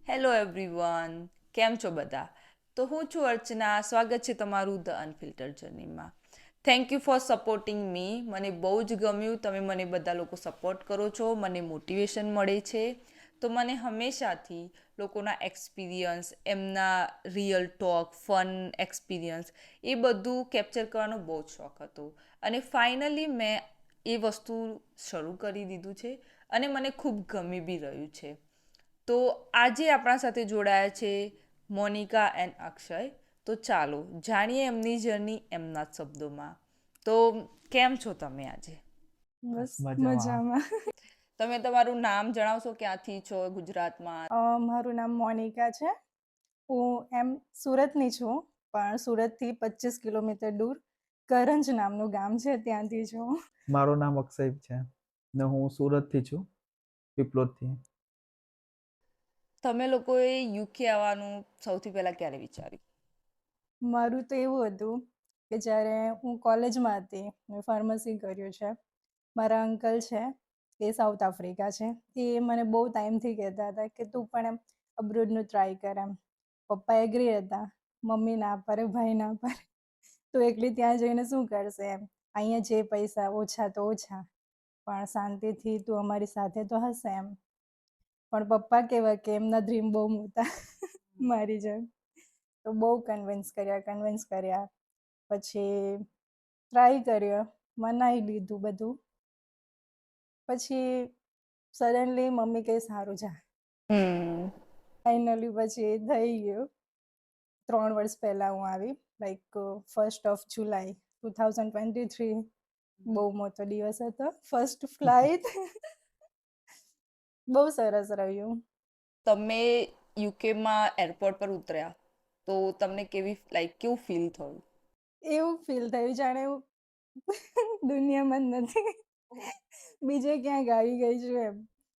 Hello everyone, કેમ છો બધા? તો હું છું અર્ચના. સ્વાગત છે તમારું ધ અનફિલ્ટર જર્નીમાં. Thank you for supporting me. મને બહુ જ ગમ્યું, તમે મને બધા લોકો સપોર્ટ કરો છો, મને મોટિવેશન મળે છે. તો મને હંમેશાથી લોકોના એક્સપિરિયન્સ, એમના રિયલ ટોક, ફન એક્સપિરિયન્સ એ બધું કેપ્ચર કરવાનો બહુ જ શોખ હતો. અને ફાઇનલી મેં એ વસ્તુ શરૂ કરી દીધું છે અને મને ખૂબ ગમી બી રહ્યું છે. તો આજે આપણા સાથે જોડાયા છે મોનિકા એન્ડ અક્ષય. તો ચાલો જાણીએ એમની જર્ની એમના જ શબ્દોમાં. તો કેમ છો તમે આજે? બસ મજામાં. મજામાં. તમે તમારું નામ જણાવશો, ક્યાંથી છો ગુજરાતમાં? મારું નામ મોનિકા છે. હું સુરતની છું, પણ સુરતથી 25 કિલોમીટર દૂર કરંજ નામનું ગામ છે, ત્યાંથી છું. મારું નામ અક્ષય છે ને હું સુરતથી છું, પીપલોદથી. તમે લોકોએ યુકે આવવાનું સૌથી પહેલાં ક્યારે વિચાર્યું? મારું તો એવું હતું કે જ્યારે હું કોલેજમાં હતી, મેં ફાર્મસી કર્યું છે. મારા અંકલ છે એ સાઉથ આફ્રિકા છે. એ મને બહુ ટાઈમથી કહેતા હતા કે તું પણ અબ્રોડનું ટ્રાય કર એમ. પપ્પા એગ્રી હતા, મમ્મી ના પાડે, ભાઈ ના પાડે. તું એકલી ત્યાં જઈને શું કરશે એમ. અહીંયા જે પૈસા ઓછા તો ઓછા, પણ શાંતિથી તું અમારી સાથે તો હશે એમ. પણ પપ્પા કેવા કે એમના ડ્રીમ બહુ મોટા મારી જેમ. તો બહુ કન્વિન્સ કર્યા. પછી ટ્રાય કર્યો, મનાઈ લીધું બધું. પછી સડનલી મમ્મી કહે સારું જા. ફાઇનલી પછી થઈ ગયું. 3 વર્ષ પહેલાં હું આવી, લાઈક 1 જુલાઈ 2023. બહુ મોટો દિવસ હતો, ફર્સ્ટ ફ્લાઇટ. બહુ સરસ રહ્યું. તમે યુકેમાં એરપોર્ટ પર ઉતર્યા તો તમને કેવું ફીલ થયું? એવું ફીલ થયું જાણે હું દુનિયામાં જ નથી, બીજે ક્યાંક આવી ગઈ છું એમ.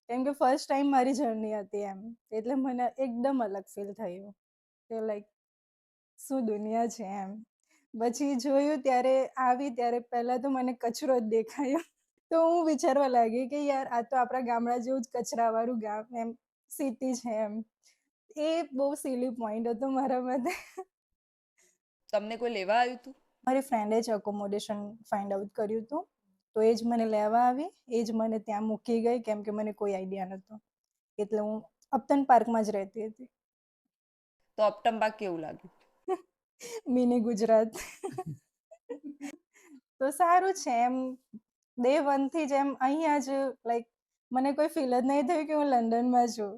કેમ કે ફર્સ્ટ ટાઈમ મારી જર્ની હતી એમ, એટલે મને એકદમ અલગ ફીલ થયું કે લાઈક શું દુનિયા છે એમ. પછી જોયું ત્યારે પહેલાં તો મને કચરો જ દેખાયો. તો હું વિચારવા લાગી કે યાર આ તો આપણા ગામડા જેવું જ કચરાવાળું ગામ એમ, સિટી છે એમ. એ બહુ સિલી પોઈન્ટ હતો મારા માટે. તમને કોઈ લેવા આવ્યું હતું? મારી ફ્રેન્ડે જ અકોમોડેશન ફાઇન્ડ આઉટ કર્યું હતું, તો એ જ મને લેવા આવી, એ જ મને ત્યાં મૂકી ગઈ, કેમ કે મને કોઈ આઈડિયા નહોતો. એટલે હું અપટન પાર્કમાં જ રહેતી હતી. તો અપટમ પાર્ક કેવું લાગ્યું? મિની ગુજરાત. તો સારું છે એમ. ડે 1થી જ એમ અહીંયા જ લાઈક મને કોઈ ફીલ જ નહીં થયું કે હું લંડનમાં છું.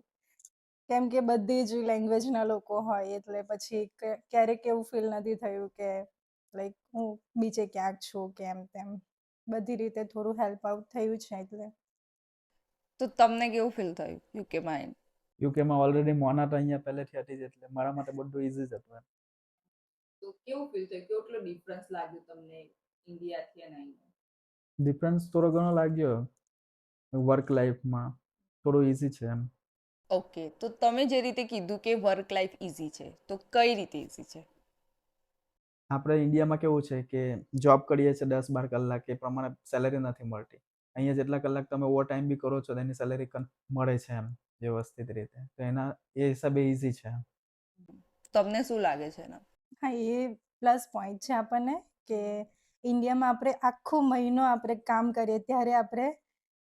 કેમ કે બધી જ લેંગ્વેજના લોકો હોય, એટલે પછી ક્યારેક એવું ફીલ નથી થયું કે લાઈક હું બીજે ક્યાંક છું કે એમ તેમ. બધી રીતે થોડું હેલ્પ આઉટ થયું છે એટલે. તો તમને કેવું ફીલ થયું યુકેમાં આવીને? યુકેમાં ઓલરેડી મોના તો અહીંયા પહેલેથી હતી જ, એટલે મારા માટે બધું ઇઝી જ હતું એમ. તો કેવું ફીલ થયું, કેટલો ડિફરન્સ લાગ્યો તમને ઇન્ડિયાથી અને અહીંયા? ડિફરન્સ થોડો ઘણો લાગ્યો વર્ક લાઈફમાં, થોડું ઇઝી છે એમ. ઓકે, તો તમે જે રીતે કીધું કે વર્ક લાઈફ ઇઝી છે, તો કઈ રીતે ઇઝી છે? આપણે ઇન્ડિયામાં કેવું છે કે જોબ કરીએ છીએ 10-12 કલાક, એ પ્રમાણે સેલેરી નથી મળતી. અહીંયા જેટલા કલાક તમે ઓવર ટાઈમ બી કરો છો તેની સેલેરી મળે છે એમ, વ્યવસ્થિત રીતે. તો એ હિસાબે ઇઝી છે. તમને શું લાગે છે એના? હા, એ પ્લસ પોઈન્ટ છે આપણને કે ઇન્ડિયામાં આપણે આખો મહિનો આપણે કામ કરીએ ત્યારે આપણે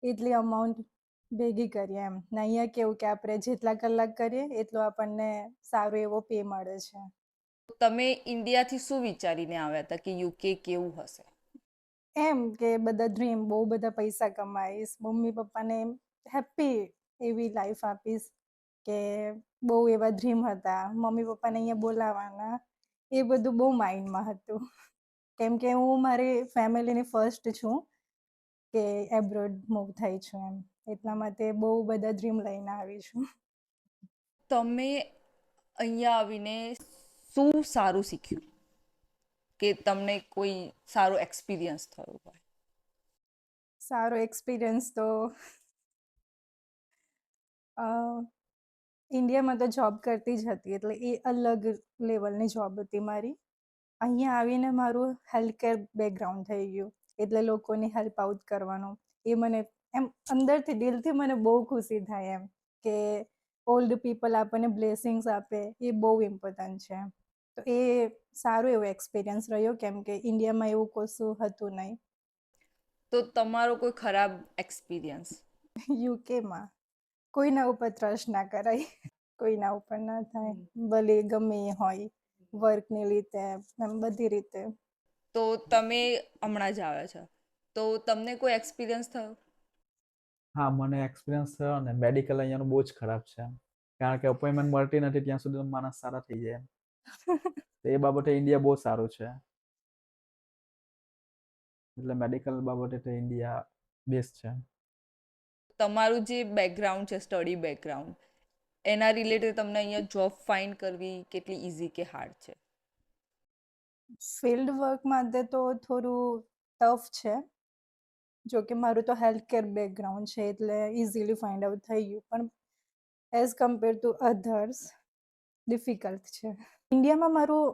એટલી અમાઉન્ટ ભેગી કરીએ એમ. ને અહીંયા કેવું કે આપણે જેટલા કલાક કરીએ એટલો આપણને સારો એવો પે મળે છે. તમે ઇન્ડિયાથી શું વિચારીને આવ્યા હતા કે યુકે કેવું હશે? એમ કે બધા ડ્રીમ, બહુ બધા પૈસા કમાઈશ, મમ્મી પપ્પાને એમ હેપી એવી લાઈફ આપીશ, કે બહુ એવા ડ્રીમ હતા. મમ્મી પપ્પાને અહીંયા બોલાવવાના, એ બધું બહુ માઇન્ડમાં હતું. કેમ કે હું મારી ફેમિલીની ફર્સ્ટ છું કે એબ્રોડ મૂવ થઈ છું એમ. એટલા માટે બહુ બધા ડ્રીમ લઈને આવી છું. તમે અહીંયા આવીને શું સારું શીખ્યું કે તમને કોઈ સારો એક્સપિરિયન્સ થયો હોય? સારો એક્સપિરિયન્સ તો ઇન્ડિયામાં તો જોબ કરતી જ હતી, એટલે એ અલગ લેવલની જોબ હતી મારી. અહીંયા આવીને મારું હેલ્થ કેર બેકગ્રાઉન્ડ થઈ ગયું, એટલે લોકોની હેલ્પ આઉટ કરવાનું એ મને એમ અંદરથી દિલથી મને બહુ ખુશી થાય એમ કે ઓલ્ડ પીપલ આપણને બ્લેસિંગ્સ આપે એ બહુ ઇમ્પોર્ટન્ટ છે. તો એ સારો એવો એક્સપિરિયન્સ રહ્યો કેમ કે ઇન્ડિયામાં એવું કશું હતું નહીં. તો તમારો કોઈ ખરાબ એક્સપિરિયન્સ? યુકેમાં કોઈના ઉપર ટ્રસ્ટ ના કરાય, કોઈના ઉપર ના થાય, ભલે ગમે એ હોય, વર્કની રીતે એમ બધી રીતે. તો તમે હમણાં જ આવ્યા છો, તો તમને કોઈ એક્સપિરિયન્સ થયો? હા, મને એક્સપિરિયન્સ થયો ને. મેડિકલ અહીંયાનું બહુ જ ખરાબ છે, કારણ કે અપોઇન્ટમેન્ટ મળતી નથી ત્યાં સુધી માણસ સારા થઈ જાય. તો એ બાબતે ઇન્ડિયા બહુ સારું છે, એટલે મેડિકલ બાબતે તો ઇન્ડિયા બેસ્ટ છે. તમારું જે બેકગ્રાઉન્ડ છે, સ્ટડી બેકગ્રાઉન્ડ, એના રિલેટેડ તમને અહીંયા જોબ ફાઇન્ડ કરવી કેટલી ઇઝી કે હાર્ડ છે? ફિલ્ડ વર્ક માટે તો થોડું ટફ છે. જો કે મારું તો હેલ્થ કેર બેકગ્રાઉન્ડ છે એટલે ઇઝીલી ફાઇન્ડ આઉટ થઈ ગયું, પણ as compare to others difficult છે. ઇન્ડિયામાં મારું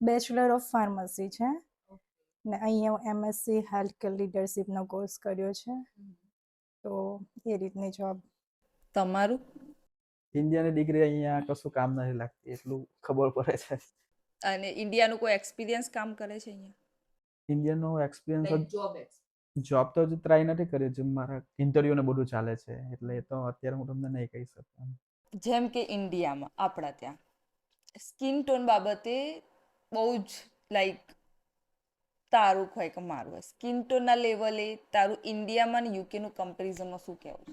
બેચલર ઓફ ફાર્મસી છે ને અહીંયા હું એમએસસી હેલ્થ કેર લીડરશિપનો કોર્સ કર્યો છે, તો એ રીતની જોબ. તમારું? ઇન્ડિયાની ડિગ્રી અહીંયા કશું કામ નથી લાગતી, એટલું ખબર પડે છે. અને ઇન્ડિયાનું કોઈ એક્સપિરિયન્સ કામ કરે છે અહીંયા? ઇન્ડિયાનો એક્સપિરિયન્સ જોબ તો હજુ ટ્રાય નથી કરી, હજુ મારા ઇન્ટરવ્યુ ને બધું ચાલે છે, એટલે એ તો અત્યારે હું તમને નહીં કહી શકું. જેમ કે ઇન્ડિયામાં આપણા ત્યાં સ્કિન ટોન બાબતે બહુ જ લાઈક તારું હોય કે મારું હોય, સ્કિન ટોનના લેવલે તારું ઇન્ડિયામાં ને યુકેનું કમ્પેરિઝનમાં શું કહેવું છે?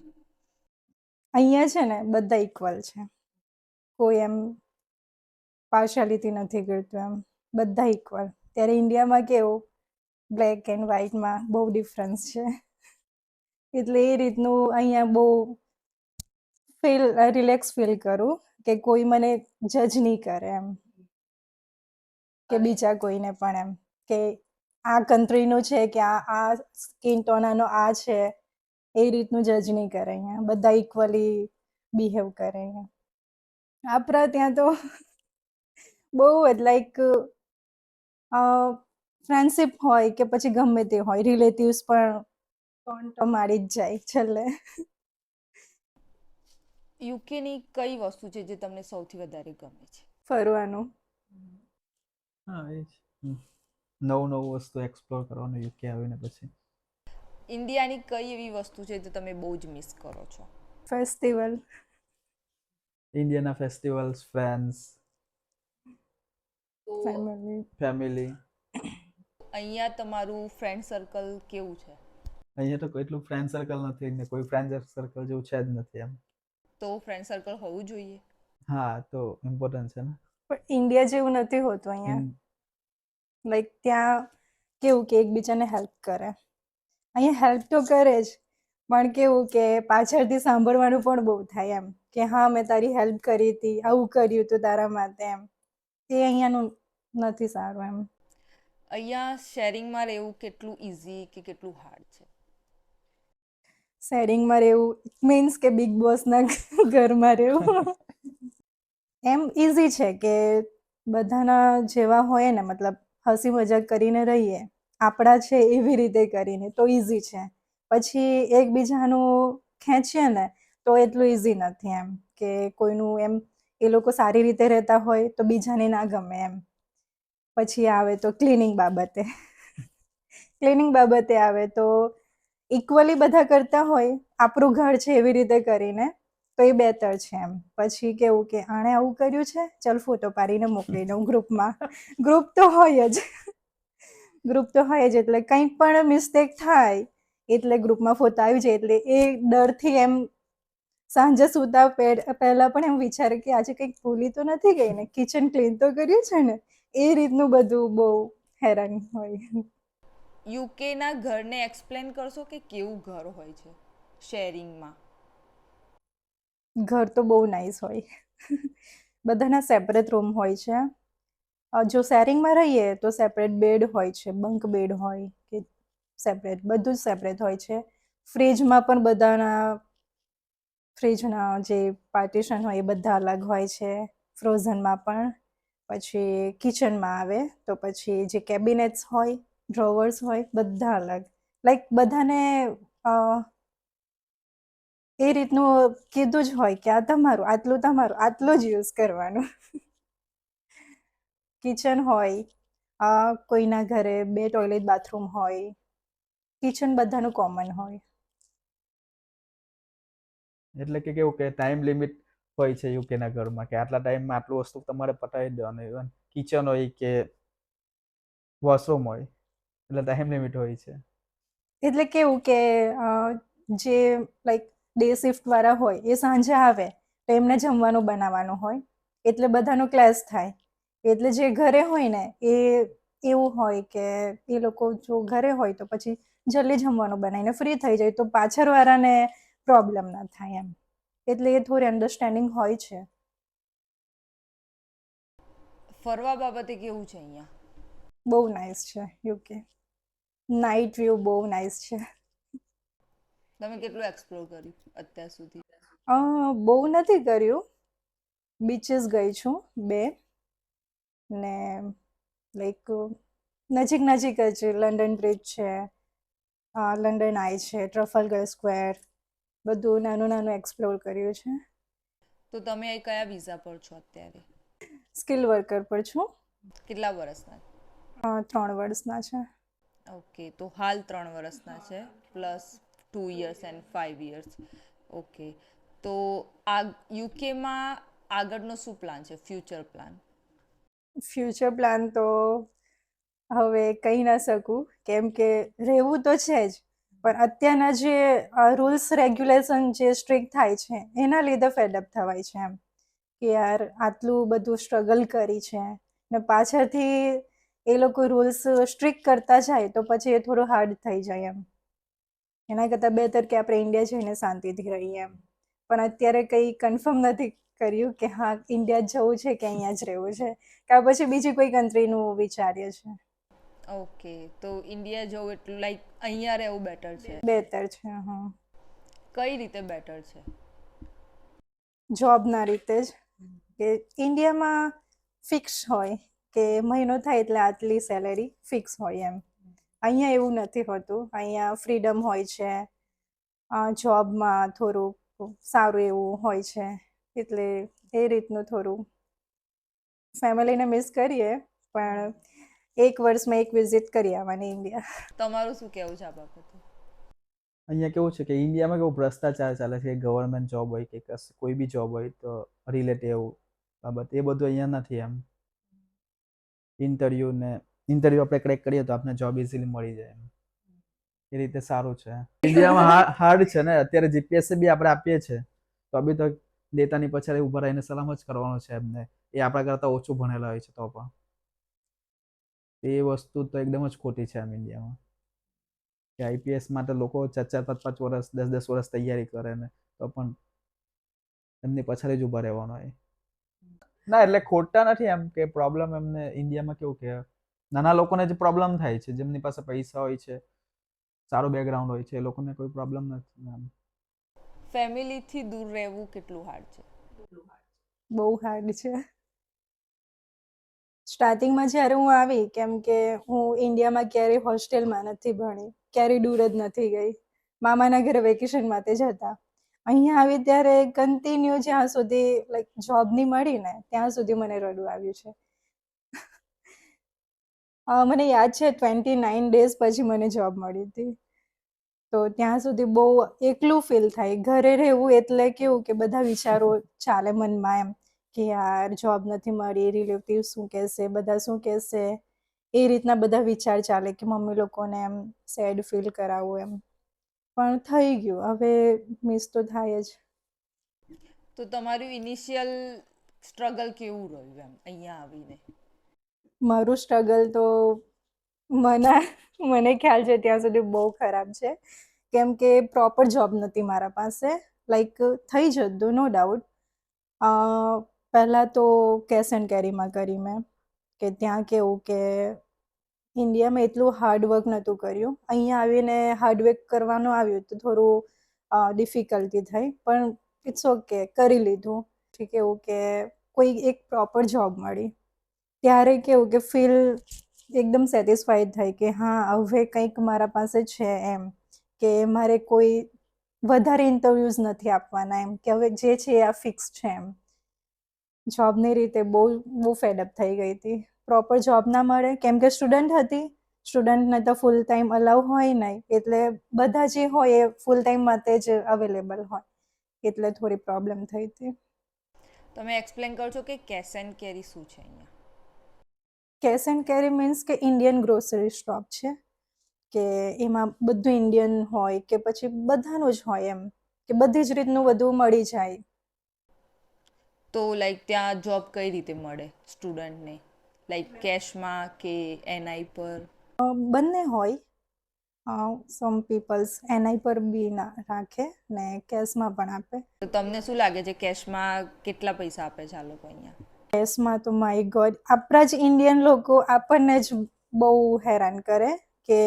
અહીંયા છે ને બધા ઇક્વલ છે, કોઈ એમ પાર્શિયાલિટી નથી કરતું, એમ બધા ઇક્વલ. ત્યારે ઇન્ડિયામાં કેવું બ્લેક એન્ડ વ્હાઇટમાં બહુ ડિફરન્સ છે, એટલે એ રીતનું અહીંયા બહુ રિલેક્સ ફીલ કરું કે કોઈ મને જજ નહીં કરે એમ, કે બીજા કોઈને પણ એમ કે આ કન્ટ્રીનું છે કે આ સ્કિન ટોન આનો આ છે, એ રીતનું જજ નહીં કરે અહીંયા, બધા ઇક્વલી બિહેવ કરે અહીંયા. આપણા ત્યાં તો બહુ જ લાઈક ફ્રેન્ડશિપ હોય કે પછી ગમે તે હોય, રિલેટિવ્સ પણ ટોન્ટો મારી જ જાય છેલ્લે. યુકેની કઈ વસ્તુ છે જે તમને સૌથી વધારે ગમે છે? ફરવાનું. હા, એ જ નવું નવું વસ્તુ એક્સપ્લોર કરવાનું યુકે આવીને પછી. ઇન્ડિયાની કઈ એવી વસ્તુ છે જે તમે બહુ જ મિસ કરો છો? ફેસ્ટિવલ. ઇન્ડિયાના ફેસ્ટિવલ્સ, ફ્રેન્ડ્સ, ફેમિલી. અહીંયા તમારું ફ્રેન્ડ સર્કલ કેવું છે? અહીંયા તો એટલું ફ્રેન્ડ સર્કલ નથી ને કોઈ ફ્રેન્ડ સર્કલ જેવું છે જ નથી એમ. તો ફ્રેન્ડ સર્કલ હોવું જોઈએ. હા, તો ઇમ્પોર્ટન્ટ છે ને. પણ ઇન્ડિયા જેવું નથી હોતું અહીંયા. લાઈક ત્યાં કેવું કે એકબીજાને હેલ્પ કરે, અહીંયા હેલ્પ તો કરે જ, પણ કેવું કે પાછળથી સાંભળવાનું પણ બહુ થાય એમ કે હા મેં તારી હેલ્પ કરી હતી, આવું કર્યું હતું તારા માટે એમ. એ અહીંયાનું નથી સારું એમ. અહીંયા શેરિંગમાં રહેવું કેટલું ઇઝી કે કેટલું હાર્ડ છે? શેરિંગમાં રહેવું મીન્સ કે બિગ બોસના ઘરમાં રહેવું એમ ઇઝી છે કે બધાના જેવા હોય ને, મતલબ હસી મજાક કરીને રહીએ આપણા છે એવી રીતે કરીને તો ઇઝી છે. પછી એકબીજાનું ખેંચીએ ને તો એટલું ઇઝી નથી એમ કે કોઈનું એમ એ લોકો સારી રીતે રહેતા હોય તો બીજાને ના ગમે એમ. પછી આવે તો ક્લિનિંગ બાબતે ક્લિનિંગ બાબતે આવે તો ઇક્વલી બધા કરતા હોય આપણું ઘર છે એવી રીતે કરીને તો એ બેટર છે એમ. પછી કેવું કે આણે આવું કર્યું છે, ચાલ ફોટો પાડીને મોકલી દઉં ગ્રુપમાં. ગ્રુપ તો હોય જ એટલે કંઈ પણ મિસ્ટેક થાય એટલે ગ્રુપમાં ફોટો આવી જાય એટલે એ ડરથી એમ સાંજે સૂતા પહેલા પણ એમ વિચારે કે આજે કંઈક ભૂલી તો નથી ગઈ ને, કિચન ક્લીન તો કર્યું છે ને, એ રીતનું બધું બહુ હેરાન હોય. યુકેના ઘરને એક્સપ્લેન કરશો કે કેવું ઘર હોય છે શેરિંગમાં? ઘર તો બહુ નાઇસ હોય બધાના સેપરેટ રૂમ હોય છે. જો શેરિંગમાં રહીએ તો સેપરેટ બેડ હોય છે, બંક બેડ હોય કે સેપરેટ, બધું જ સેપરેટ હોય છે. ફ્રીજમાં પણ બધાના ફ્રીજના જે પાર્ટીશન હોય એ બધા અલગ હોય છે, ફ્રોઝનમાં પણ. પછી કિચનમાં આવે તો પછી જે કેબિનેટ્સ હોય, ડ્રોવર્સ હોય, બધા અલગ. લાઈક બધાને એ રીતનું કીધું જ હોય કે આ તમારું, આટલો જ યુઝ કરવાનું. કિચન હોય, કોઈના ઘરે 2 ટોયલેટ બાથરૂમ હોય, કિચન બધાનું કોમન હોય. એટલે કે કેવું કે ટાઈમ લિમિટ હોય છે યુકેના ઘરમાં કે આટલા ટાઈમમાં આટલું વસ્તુ તમારે પતાવી જ દેવાનું. ઇવન કિચન હોય કે વોશરૂમ હોય એટલે ટાઈમ લિમિટ હોય છે. એટલે કેવું કે જે લાઈક ડે શિફ્ટવાળા હોય એ સાંજે આવે તો એમને જમવાનું બનાવવાનું હોય, એટલે બધાનો ક્લેશ થાય. એટલે જે ઘરે હોય ને એ એવું હોય કે એ લોકો જો ઘરે હોય તો પછી જલ્દી જમવાનું બનાવીને ફ્રી થઈ જાય તો પાછળવાળાને પ્રોબ્લેમ ના થાય એમ. એટલે એ થોડી અન્ડરસ્ટેન્ડિંગ હોય છે. ફરવા બાબતે કેવું છે અહીંયા? બહુ નાઇસ છે યુકે. નાઇટ વ્યૂ બહુ નાઇસ છે. તમે કેટલું એક્સપ્લોર કર્યું અત્યાર સુધી? બહુ નથી કર્યું. બીચીસ ગઈ છું 2 ને લાઈક નજીક નજીક જ લંડન બ્રિજ છે, લંડન આઈ છે, ટ્રફલ્ગર સ્ક્વેર, બધું નાનું નાનું એક્સપ્લોર કર્યું છે. તો તમે અહીં કયા વિઝા પર છો અત્યારે? સ્કિલ વર્કર પર છું. કેટલા વર્ષના? 3 વર્ષના છે. ઓકે, તો હાલ 3 વર્ષના છે plus 2 years and 5 years. Okay, તો આ યુકેમાં આગળનો શું પ્લાન છે, ફ્યુચર પ્લાન? ફ્યુચર પ્લાન તો હવે કહી ના શકું કેમ કે રહેવું તો છે જ, પણ અત્યારના જે રૂલ્સ રેગ્યુલેશન જે સ્ટ્રિક્ટ થાય છે એના લીધે ફેડઅપ થવાય છે એમ કે યાર આટલું બધું સ્ટ્રગલ કરી છે ને પાછળથી એ લોકો રૂલ્સ સ્ટ્રિક્ટ કરતા જાય તો પછી એ થોડું હાર્ડ થઈ જાય એમ. એના કરતાં બેટર કે આપણે ઇન્ડિયા જઈને શાંતિથી રહીએ એમ. પણ અત્યારે કંઈ કન્ફર્મ નથી કર્યું કે હા ઇન્ડિયા જવું છે કે અહીંયા જ રહેવું છે, કે પછી બીજી કોઈ કન્ટ્રીનું વિચારીએ છે. ઓકે, તો ઇન્ડિયા જવું એટલું લાઈક અહીંયા રહેવું બેટર છે? બેટર છે. હા, કઈ રીતે બેટર છે? જોબના રીતે જ કે ઇન્ડિયામાં ફિક્સ હોય કે મહિનો થાય એટલે આટલી સેલેરી ફિક્સ હોય એમ. અહીંયા એવું નથી હોતું. અહીંયા ફ્રીડમ હોય છે, જોબમાં થોડું સારું એવું હોય છે, એટલે એ રીતનું થોડું ફેમિલીને મિસ કરીએ, પણ 1 વર્ષમાં 1 વિઝિટ કરી આવવાની ઇન્ડિયા. તમારું શું કહેવું છે આ બાબતે? અહીંયા કેવું છે કે ઇન્ડિયામાં કેવું ભ્રષ્ટાચાર ચાલે છે, ગવર્મેન્ટ જોબ હોય કે કોઈ બી જોબ હોય તો રિલેટિવ બાબત એ બધું અહીંયા નથી એમ. ઇન્ટરવ્યુ આપણે ક્રેક કરીએ તો આપણે જોબ ઇઝીલી મળી જાય એમ. એ રીતે સારું છે. ઇન્ડિયામાં હાર્ડ છે ને, અત્યારે જીપીએસસી બી આપણે આપીએ છીએ તો બી તો ડેટાની પછાડી ઊભા રહીને સલામ જ કરવાનો છે એમને. એ આપણા કરતાં ઓછું ભણેલા હોય છે તો પણ એ વસ્તુ તો એકદમ જ ખોટી છે આમ ઇન્ડિયામાં કે આઈપીએસ માટે લોકો 4-4, 5-5 વર્ષ, 10-10 વર્ષ તૈયારી કરે ને તો પણ એમની પછાડી જ ઊભા રહેવાનો હોય. ના એટલે ખોટા નથી એમ કે પ્રોબ્લેમ એમને ઇન્ડિયામાં કેવું કે નાના લોકોને જ પ્રોબ્લેમ થાય છે, જેમની પાસે પૈસા હોય છે, સારું બેકગ્રાઉન્ડ હોય છે, એ લોકોને કોઈ પ્રોબ્લેમ નથી એમ. ફેમિલીથી દૂર રહેવું કેટલું હાર્ડ છે? બહુ હાર્ડ છે. સ્ટાર્ટિંગમાં જ્યારે હું આવી, કેમ કે હું ઇન્ડિયામાં ક્યારેય હોસ્ટેલમાં નથી ભણી, ક્યારેય દૂર જ નથી ગઈ. મામાના ઘરે વેકેશન માટે જ હતા. અહીંયા આવી ત્યારે કન્ટિન્યુ જ્યાં સુધી લાઈક જોબ નહીં મળી ને ત્યાં સુધી મને રડવું આવ્યું છે. મને યાદ છે 29 ડેઝ પછી મને જોબ મળી હતી. તો ત્યાં સુધી બહુ એકલું ફીલ થાય. ઘરે રહેવું એટલે કેવું કે બધા વિચારો ચાલે મનમાં એમ કે યાર જોબ નથી મળી, રિલેટિવ શું કહેશે, બધા શું કહેશે, એ રીતના બધા વિચાર ચાલે કે મમ્મી લોકોને એમ સેડ ફીલ કરાવવું એમ. પણ થઈ ગયું, હવે મિસ તો થાય જ. તો તમારું ઇનિશિયલ સ્ટ્રગલ કેવું રહ્યું એમ અહીંયા આવીને? મારું સ્ટ્રગલ તો મને ખ્યાલ છે ત્યાં સુધી બહુ ખરાબ છે, કેમ કે પ્રોપર જોબ નથી મારા પાસે. લાઈક થઈ જતું નો ડાઉટ. પહેલાં તો કેશ એન્ડ કેરીમાં કરી મેં, કે ત્યાં કેવું કે ઇન્ડિયામાં એટલું હાર્ડવર્ક નહોતું કર્યું. અહીંયા આવીને હાર્ડવર્ક કરવાનું આવ્યું તો થોડું ડિફિકલ્ટી થઈ, પણ ઇટ્સ ઓકે, કરી લીધું. પછી કેવું કે કોઈ એક પ્રોપર જોબ મળી ત્યારે કેવું કે ફીલ એકદમ સેટિસ્ફાઈડ થાય કે હા હવે કંઈક મારા પાસે છે એમ, કે મારે કોઈ વધારે ઇન્ટરવ્યૂઝ નથી આપવાના એમ કે હવે જે છે એ આ ફિક્સ છે એમ. જોબની રીતે બહુ ફેડઅપ થઈ ગઈ હતી. પ્રોપર જોબ ના મળે કેમ કે સ્ટુડન્ટ હતી. સ્ટુડન્ટને તો ફૂલ ટાઈમ અલાઉ હોય નહીં, એટલે બધા જે હોય એ ફૂલ ટાઈમ માટે જ અવેલેબલ હોય, એટલે થોડી પ્રોબ્લેમ થઈ હતી. તમે એક્સપ્લેન કરશો કે કેશ એન્ડ કેરી શું છે અહીંયા? કેશ એન્ડ કેરી મીન્સ કે ઇન્ડિયન ગ્રોસરી સ્ટોપ છે, કે એમાં બધું ઇન્ડિયન હોય કે પછી બધાનું જ હોય એમ, કે બધી જ રીતનું બધું મળી જાય. તો લાઈક ત્યાં જોબ કઈ રીતે મળે સ્ટુડન્ટને, લાઈક કેશમાં કે એનઆઈ પર? બંને હોય. સમ પીપલ્સ એનઆઈ પર બી ના રાખે ને કેશમાં પણ આપે. તો તમને શું લાગે છે કેશમાં કેટલા પૈસા આપે છે આ લોકો અહીંયા? કેશમાં તો માય ગોડ, આપણા જ ઇન્ડિયન લોકો આપણને જ બહુ હેરાન કરે કે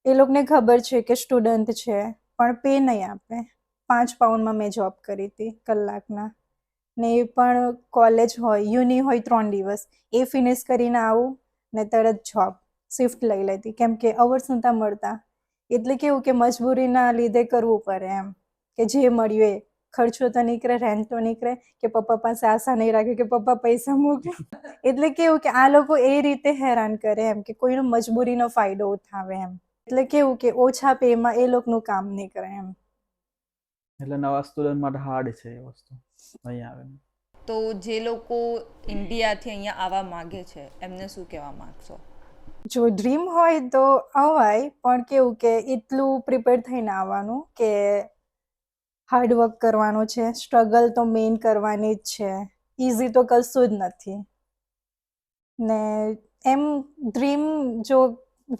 એ લોકોને ખબર છે કે સ્ટુડન્ટ છે પણ પે નહીં આપે. 5 પાઉન્ડમાં મેં જોબ કરી હતી કલાકના, ને એ પણ કોલેજ હોય, યુની હોય 3 દિવસ, એ ફિનિશ કરીને આવું ને તરત જોબ શિફ્ટ લઈ લેતી કેમ કે અવર્સ નહોતા મળતા. એટલે કેવું કે મજબૂરીના લીધે કરવું પડે એમ, કે જે મળ્યું એ ખર્ચો તો નીકળે, રેન્ટ તો નીકળે, કે પપ્પા પાસે આશા નહીં રાખે કે પપ્પા પૈસા મોકલે. એટલે કેવું કે આ લોકો એ રીતે હેરાન કરે એમ કે કોઈનો મજબૂરીનો ફાયદો ઉઠાવે એમ. એટલે કેવું કે ઓછા પેમાં એ લોકોનું કામ નીકળે એમ. એટલે નવા સ્ટુડન્ટ માટે હાર્ડ છે એ વસ્તુ અહીંયા આવે. તો જે લોકો ઇન્ડિયાથી અહીંયા આવવા માગે છે એમને શું કહેવા માગશો? જો ડ્રીમ હોય તો અવાય, પણ કેવું કે એટલું પ્રિપેર થઈને આવવાનું કે હાર્ડવર્ક કરવાનું છે, સ્ટ્રગલ તો મેઇન કરવાની જ છે, ઇઝી તો કશું જ નથી. ને એમ ડ્રીમ જો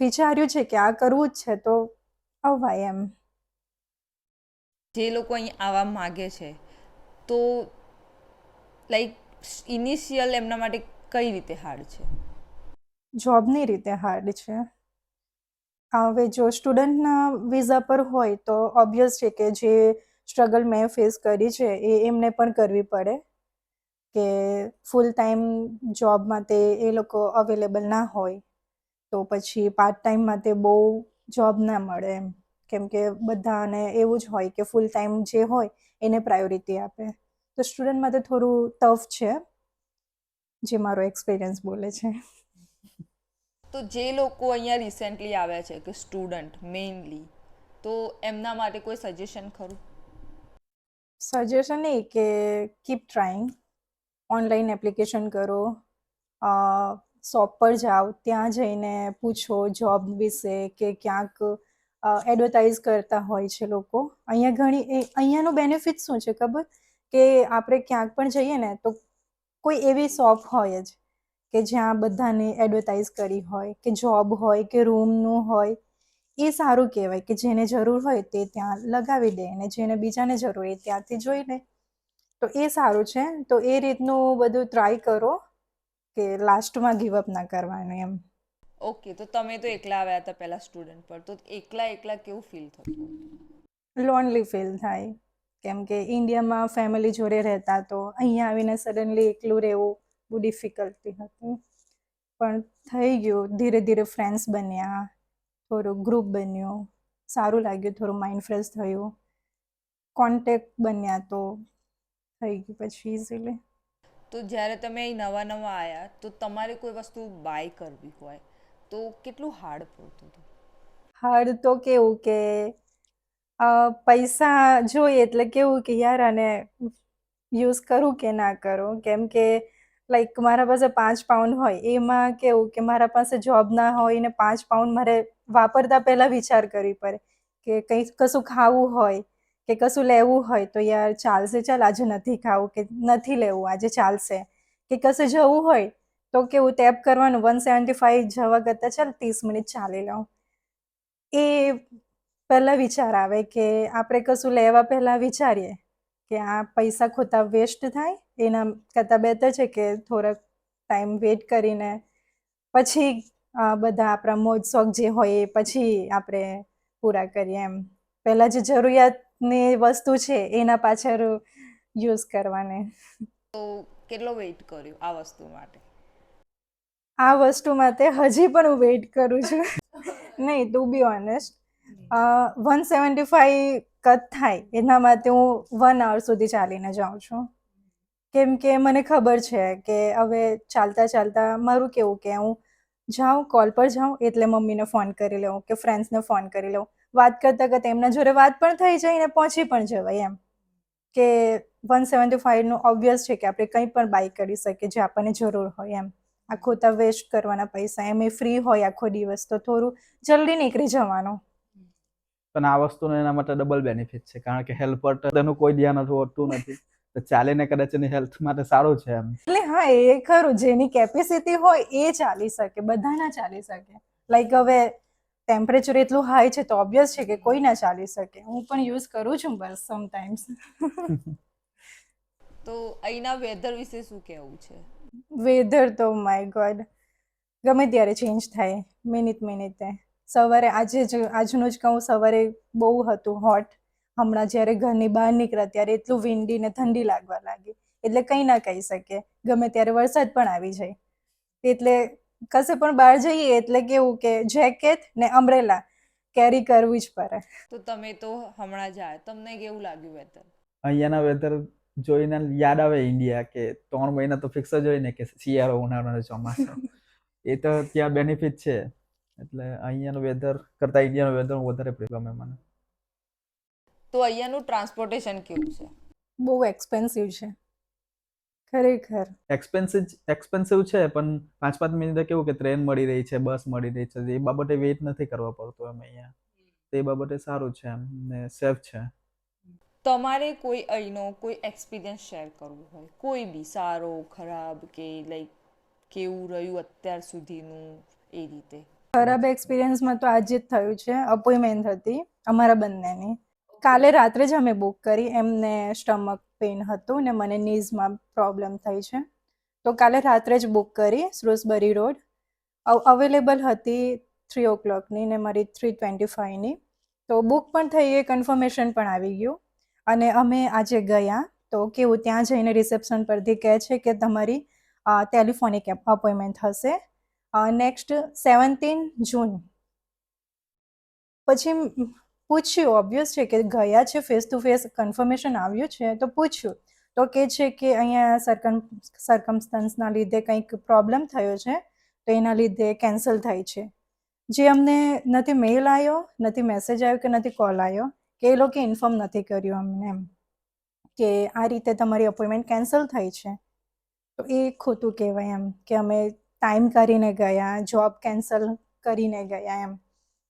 વિચાર્યું છે કે આ કરવું જ છે તો અવાય એમ. જે લોકો અહીં આવવા માગે છે તો લાઈક ઇનિશિયલ એમના માટે કઈ રીતે હાર્ડ છે? જોબની રીતે હાર્ડ છે. હવે જો સ્ટુડન્ટના વિઝા પર હોય તો ઓબ્વિયસ છે કે જે સ્ટ્રગલ મેં ફેસ કરી છે એ એમને પણ કરવી પડે, કે ફૂલ ટાઈમ જોબ માટે એ લોકો અવેલેબલ ના હોય તો પછી પાર્ટ ટાઈમ માટે બહુ જોબ ના મળે એમ, કેમ કે બધાને એવું જ હોય કે ફૂલ ટાઈમ જે હોય એને પ્રાયોરિટી આપે. તો સ્ટુડન્ટ માટે થોડું ટફ છે, જે મારો એક્સપિરિયન્સ બોલે છે. તો જે લોકો અહીંયા રિસેન્ટલી આવ્યા છે કે સ્ટુડન્ટ મેઇનલી, તો એમના માટે કોઈ સજેશન ખરું? સજેશન એ કે કીપ ટ્રાઈંગ, ઓનલાઈન એપ્લિકેશન કરો, શોપ પર જાઓ, ત્યાં જઈને પૂછો જોબ વિશે, કે ક્યાંક એડવર્ટાઇઝ કરતા હોય છે લોકો. અહીંયાનું બેનિફિટ શું છે ખબર, કે આપણે ક્યાંક પણ જઈએ ને તો કોઈ એવી શોપ હોય જ કે જ્યાં બધાને એડવર્ટાઇઝ કરી હોય, કે જોબ હોય કે રૂમનું હોય. એ સારું કહેવાય કે જેને જરૂર હોય તે ત્યાં લગાવી દે, અને જેને બીજાને જરૂર હોય ત્યાંથી જોઈ લે. તો એ સારું છે. તો એ રીતનું બધું ટ્રાય કરો કે લાસ્ટમાં ગીવઅપ ના કરવાનું એમ. ઓકે, તો તમે તો એકલા આવ્યા હતા પહેલાં સ્ટુડન્ટ પર, તો એકલા કેવું ફીલ થતું? લોનલી ફીલ થાય, કેમ કે ઇન્ડિયામાં ફેમિલી જોડે રહેતા, તો અહીંયા આવીને સડનલી એકલું રહેવું બહુ ડિફિકલ્ટી હતું. પણ થઈ ગયું, ધીરે ધીરે ફ્રેન્ડ્સ બન્યા, થોડું ગ્રુપ બન્યું, સારું લાગ્યું, થોડું માઇન્ડ ફ્રેશ થયું, કોન્ટેક્ટ બન્યા, તો થઈ ગયું પછી ઇઝીલી. તો જ્યારે તમે અહીં નવા આવ્યા તો તમારે કોઈ વસ્તુ બાય કરવી હોય તો કેટલું હાર્ડ પડતું હતું? હાર્ડ તો કેવું કે પૈસા જોઈએ એટલે કેવું કે યાર આને યુઝ કરું કે ના કરું, કેમ કે લાઈક મારા પાસે 5 પાઉન્ડ હોય, એમાં કેવું કે મારા પાસે જોબ ના હોય ને 5 પાઉન્ડ મારે વાપરતા પહેલાં વિચાર કરવી પડે કે કંઈ કશું ખાવું હોય કે કશું લેવું હોય તો યાર ચાલશે, ચાલ આજે નથી ખાવું કે નથી લેવું આજે ચાલશે, કે કશે જવું હોય તો કેવું ટેપ કરવાનું 175 જવા કરતાં ચાલ 30 મિનિટ ચાલી લઉં. એ પહેલાં વિચાર આવે કે આપણે કશું લેવા પહેલાં વિચારીએ કે આ પૈસા ખોટા વેસ્ટ થાય, એના કરતાં બેટર છે કે થોડાક ટાઈમ વેઇટ કરીને પછી બધા આપણા મોજ શોખ જે હોય એ પછી આપણે પૂરા કરીએ એમ. પહેલાં જે જરૂરિયાતની વસ્તુ છે એના પાછળ યુઝ કરવાની. તો કેટલો વેઇટ કર્યો આ વસ્તુ માટે? આ વસ્તુ માટે હજી પણ હું વેઇટ કરું છું. નહીં, ટુ બી ઓનેસ્ટ, 175 કદ થાય એના માટે હું 1 hour સુધી ચાલીને જાઉં છું. કેમ કે મને ખબર છે કે હવે ચાલતા ચાલતા મારું કેવું કે હું જાઉં કોલ પર જાઉં એટલે મમ્મીને ફોન કરી લઉં કે ફ્રેન્ડ્સને ફોન કરી લઉં. વાત કરતાં કરતાં એમના જોડે વાત પણ થઈ જાય ને પહોંચી પણ જવાય એમ. કે 175નું ઓબ્વિયસ છે કે આપણે કંઈ પણ બાય કરી શકીએ જે આપણને જરૂર હોય એમ. આ ખોટા વેસ્ટ કરવાના પૈસા એમ એ ફ્રી હોય આખો દિવસ તો થોડું જલ્દી નીકળી જવાનું. પણ આ વસ્તુનો એના માટે ડબલ બેનિફિટ છે કારણ કે હેલ્થ પર તેનું કોઈ ધ્યાન હોતું નથી. તો ચાલીને કદાચ એની હેલ્થ માટે સારું છે એમ. એટલે હા એ ખરું જેની કેપેસિટી હોય એ ચાલી શકે બધા ના ચાલી શકે. લાઈક હવે ટેમ્પરેચર એટલું હાઈ છે તો ઓબ્વિયસ છે કે કોઈ ના ચાલી શકે. હું પણ યુઝ કરું છું બસ સમટાઈમ્સ. તો અહીંના વેધર વિશે શું કહેવું છે? વેધર તો માય ગોડ ગમે ત્યારે ચેન્જ થાય મિનિટે. સવારે આજનું જ કહું સવારે બહુ હતું હોટ. હમણાં જ્યારે ઘરની બહાર નીકળ્યા ત્યારે એટલું વિન્ડી ને ઠંડી લાગવા લાગી. એટલે કંઈ ના કહી શકીએ. ગમે ત્યારે વરસાદ પણ આવી જાય. એટલે કશે પણ બહાર જઈએ એટલે કેવું કે જેકેટ ને અમ્બ્રેલા કેરી કરવું જ પડે. તો તમે તો હમણાં જ આવ્યા, તમને કેવું લાગ્યું વેધર? અહીંયાના વેધર જોઈને યાદ આવે ઇન્ડિયા કે 3 મહિના તો ફિક્સ જ હોય ને કે શિયાળો, ઉનાળો અને ચોમાસો. એ તો ત્યાં બેનિફિટ છે. એટલે અહીંયાનું વેધર કરતાં ઇન્ડિયાનું વેધર વધારે ગમે મને. તો અહીંયાનું ટ્રાન્સપોર્ટેશન કેવું છે? બહુ એક્સપેન્સિવ છે ખરેખર. એક્સપેન્સિવ છે પણ 5-5 મિનિટે કેવું કે ટ્રેન મળી રહી છે, બસ મળી રહી છે. એ બાબતે વેઇટ નથી કરવા પડતો એમ અહીંયા. તે બાબતે સારું છે એમ ને સેફ છે. તમારે કોઈ અહીંનો કોઈ એક્સપિરિયન્સ શેર કરવું હોય, કોઈ બી સારો ખરાબ કે લાઈક કેવું રહ્યું અત્યાર સુધીનું એ રીતે? ખરાબ એક્સપિરિયન્સમાં તો આજે જ થયું છે. અપોઇન્ટમેન્ટ હતી અમારા બંનેની. કાલે રાત્રે જ અમે બુક કરી. એમને સ્ટમક પેઇન હતું ને મને નીઝમાં પ્રોબ્લેમ થઈ છે. તો કાલે રાત્રે જ બુક કરી સ્રુસબરી રોડ. અવેલેબલ હતી 3 o'clockની ને મારી 3:25ની. તો બુક પણ થઈ ગઈ, કન્ફર્મેશન પણ આવી ગયું. અને અમે આજે ગયા તો કેવું ત્યાં જઈને રિસેપ્શન પરથી કહે છે કે તમારી ટેલિફોનિક અપોઇન્ટમેન્ટ હશે નેક્સ્ટ 17 જૂન. પછી પૂછ્યું ઓબ્વિયસ છે કે ગયા છે ફેસ ટુ ફેસ કન્ફર્મેશન આવ્યું છે તો પૂછ્યું તો કે છે કે અહીંયા સરકમસ્ટન્સના લીધે કંઈક પ્રોબ્લેમ થયો છે તો એના લીધે કેન્સલ થાય છે. જે અમને નથી મેલ આવ્યો, નથી મેસેજ આવ્યો કે નથી કોલ આવ્યો કે એ લોકો ઇન્ફોર્મ નથી કર્યું અમને એમ કે આ રીતે તમારી અપોઇન્ટમેન્ટ કેન્સલ થઈ છે. તો એ ખોટું કહેવાય એમ કે અમે ટાઈમ કરીને ગયા, જોબ કેન્સલ કરીને ગયા એમ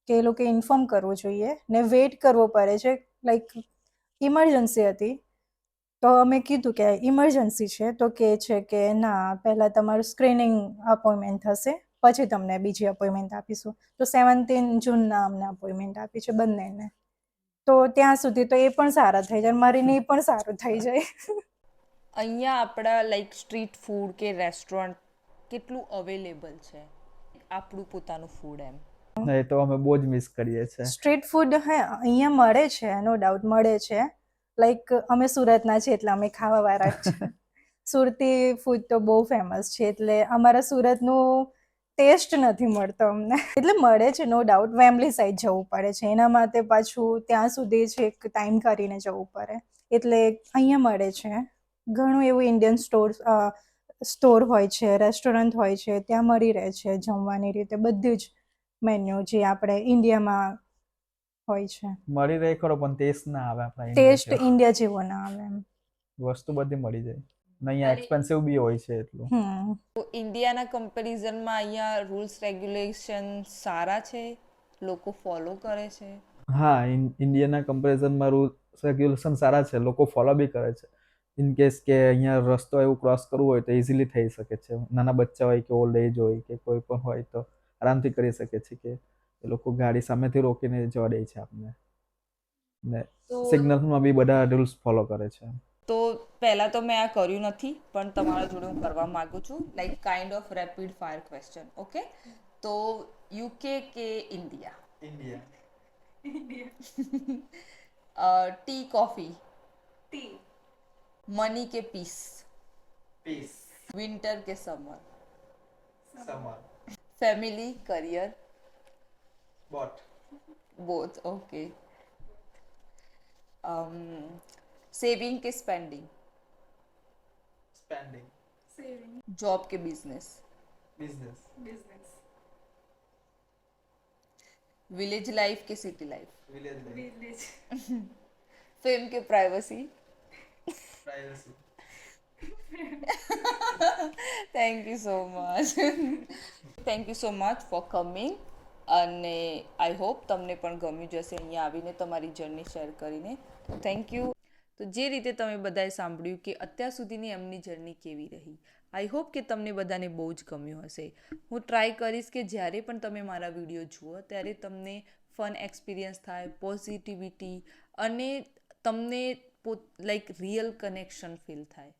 કે એ લોકો ઇન્ફોર્મ કરવું જોઈએ ને વેઇટ કરવો પડે છે. લાઈક ઇમરજન્સી હતી તો અમે કીધું કે ઇમરજન્સી છે તો કહે છે કે ના પહેલાં તમારું સ્ક્રીનિંગ અપોઇન્ટમેન્ટ થશે પછી તમને બીજી અપોઇન્ટમેન્ટ આપીશું. તો 17 જૂનના અમને અપોઇન્ટમેન્ટ આપી છે બંનેને. તો ત્યાં સુધી તો એ પણ સારા થઈ જાય, મારી નહીં પણ સારું થઈ જાય. અહીંયા આપણા લાઈક સ્ટ્રીટ ફૂડ કે રેસ્ટોરન્ટ કેટલું અવેલેબલ છે? આપણું પોતાનું ફૂડ એમ. એ તો અમે બહુ જ મિસ કરીએ છીએ. સ્ટ્રીટ ફૂડ હા અહીંયા મળે છે, નો ડાઉટ મળે છે. લાઈક અમે સુરતના છીએ એટલે અમે ખાવાવાળા જ છે. સુરતી ફૂડ તો બહુ ફેમસ છે એટલે અમારા સુરતનું ટેસ્ટ નથી મળતો અમને. એટલે મળે છે નો ડાઉટ, વેમ્બલી સાઈડ જવું પડે છે એના માટે પાછું ત્યાં સુધી છે એક ટાઈમ કરીને જવું પડે. એટલે અહીંયા મળે છે ઘણું એવું ઇન્ડિયન સ્ટોર હોય છે, રેસ્ટોરન્ટ હોય છે, ત્યાં મળી રહે છે જમવાની રીતે બધી જ મેન્યુ જે આપણે ઇન્ડિયામાં હોય છે. મળી રહે ખરો પણ ટેસ્ટ ના આવે આપણા ટેસ્ટ ઇન્ડિયા ઇન્ડિયા જેવો ના આવે એમ. વસ્તુ બધી મળી જાય ને અહીંયા એક્સપેન્સિવ બી હોય છે એટલું. તો ઇન્ડિયાના કમ્પેરિઝનમાં અહીંયા રૂલ્સ રેગ્યુલેશન સારા છે, લોકો ફોલો કરે છે? હા, ઇન્ડિયાના કમ્પેરિઝનમાં રૂલ્સ રેગ્યુલેશન સારા છે, લોકો ફોલો બી કરે છે. ઇન કેસ કે અહીંયા રસ્તો એવું ક્રોસ કરવું હોય તો ઇઝીલી થઈ શકે છે. નાના બચ્ચા હોય કે ઓલ્ડ એજ હોય કે કોઈ પણ હોય તો આરામથી કરી શકે છે કે એ લોકો ગાડી સામેથી રોકીને જવા દે છે આપણને. ને સિગ્નલમાં બી બધા રૂલ્સ ફોલો કરે છે. તો પહેલાં તો મેં આ કર્યું નથી પણ તમારા જોડે હું કરવા માગું છું like kind of rapid fire question. Okay, તો યુકે કે India? Tea coffee? Tea. Money કે પીસ? પીસ. વિન્ટર કે summer? Summer. Family, career? Both. Both okay. Saving કે સ્પેન્ડિંગ, સ્પેન્ડિંગ. સેવિંગ. જોબ કે business, business. Business. Village life કે city life, village life. Village. Fame કે privacy. Privacy. Thank you so much. Thank you so much for coming. અને I hope તમને પણ ગમ્યું જશે અહીંયા આવીને તમારી જર્ની શેર કરીને. તો થેન્ક યુ. તો જે રીતે તમે બધાએ સાંભળ્યું કે અત્યાર સુધીની એમની જર્ની કેવી રહી, આઈ હોપ કે તમને બધાને બહુ જ ગમ્યું હશે. હું ટ્રાય કરીશ કે જ્યારે પણ તમે મારા વિડીયો જુઓ ત્યારે તમને ફન એક્સપિરિયન્સ થાય, પોઝિટિવિટી, અને તમને લાઈક રિયલ કનેક્શન ફીલ થાય.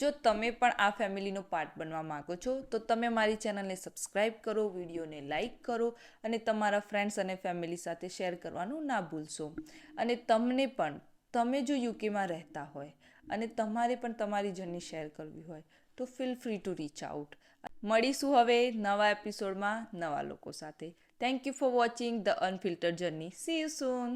જો તમે પણ આ ફેમિલીનો પાર્ટ બનવા માગો છો તો તમે મારી ચેનલને સબસ્ક્રાઈબ કરો, વિડીયોને લાઈક કરો અને તમારા ફ્રેન્ડ્સ અને ફેમિલી સાથે શેર કરવાનું ના ભૂલશો. અને તમને પણ, તમે જો યુકેમાં રહેતા હોય અને તમારે પણ તમારી જર્ની શેર કરવી હોય તો feel free to reach out. મળીશું હવે નવા એપિસોડમાં નવા લોકો સાથે. Thank you for watching the unfiltered journey. See you soon.